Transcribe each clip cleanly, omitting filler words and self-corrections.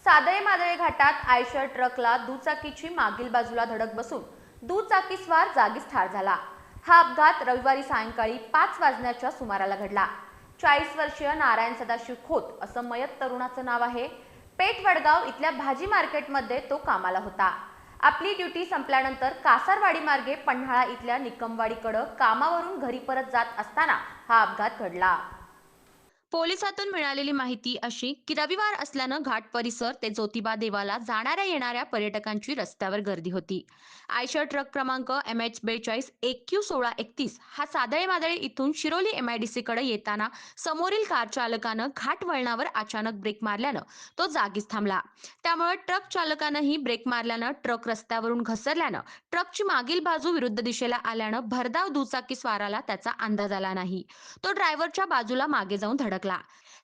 सादळे मादळे घाटात आयशर ट्रकला दुचाकीची मागील बाजूला धडक बसून दुचाकीस्वार जागीच ठार झाला। हा अपघात रविवारी सायंकाळी 5 वाजण्याच्या सुमाराला घडला। 40 वर्षीय नारायण सदाशिव खोत असं मयत तरुणाचं नाव आहे। पेठ वडगाव इथल्या भाजी मार्केटमध्ये तो कामाला होता। आपली ड्युटी संपल्यानंतर कासारवाडी मार्गे पन्हाळा इथल्या निकमवाडीकडे कामावरून घरी परत जात असताना हा अपघात घडला। पोलिसातून मिळालेली माहिती अशी की रविवार असल्यानं घाट परिसर ते ज्योतिबा देवाला जाणाऱ्या येणाऱ्या पर्यटकांची रस्त्यावर गर्दी होती। आयशर ट्रक क्रमांक MH42 AQ1631 हा सादळे मादळे इथून शिरोली MIDC कडे येताना समोरील कार चालकानं घाट वळणावर अचानक ब्रेक मारल्यानं तो जागीच थांबला। त्यामुळे ट्रक चालकानंही ब्रेक मारल्यानं ट्रक रस्त्यावरून घसरल्यानं ट्रकची मागील बाजू विरुद्ध दिशेला आल्यानं भरधाव दुचाकी स्वाराला त्याचा अंदाज आला नाही। तो ड्रायव्हरच्या बाजूला मागे जाऊन धडकला।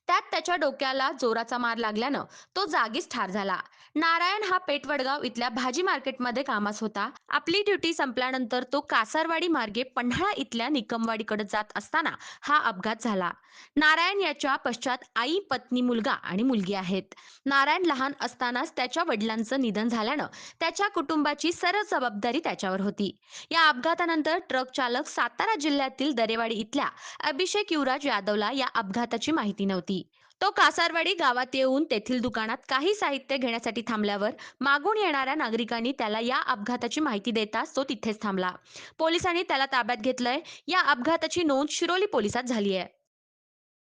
त्यात त्याच्या डोक्याला जोराचा मार लागल्यानं तो जागीच ठार झाला। नारायण हा पेठवडगाव इथल्या भाजी मार्केटमध्ये कामास होता। आपली ड्युटी संपल्यानंतर तो कासारवाडी मार्गे पन्हाळा इथल्या निकमवाडीकडे जात असताना हा अपघात झाला। नारायण याच्या पश्चात आई, पत्नी, मुलगा आणि मुलगी आहेत। नारायण लहान असतानाच त्याच्या वडिलांचं निधन झाल्यानं त्याच्या कुटुंबाची सर्व जबाबदारी त्याच्यावर होती। या अपघातानंतर ट्रक चालक सातारा जिल्ह्यातील दरेवाडी इथल्या अभिषेक युवराज यादवला या अपघाताची माहिती नव्हती। तो कासारवाडी गावात येऊन तेथील दुकानात काही साहित्य घेण्यासाठी थांबल्यावर मागून येणाऱ्या नागरिकांनी त्याला या अपघाताची माहिती देताच तो तिथेच थांबला। पोलिसांनी त्याला ताब्यात घेतलंय। या अपघाताची नोंद शिरोली पोलिसात झाली आहे।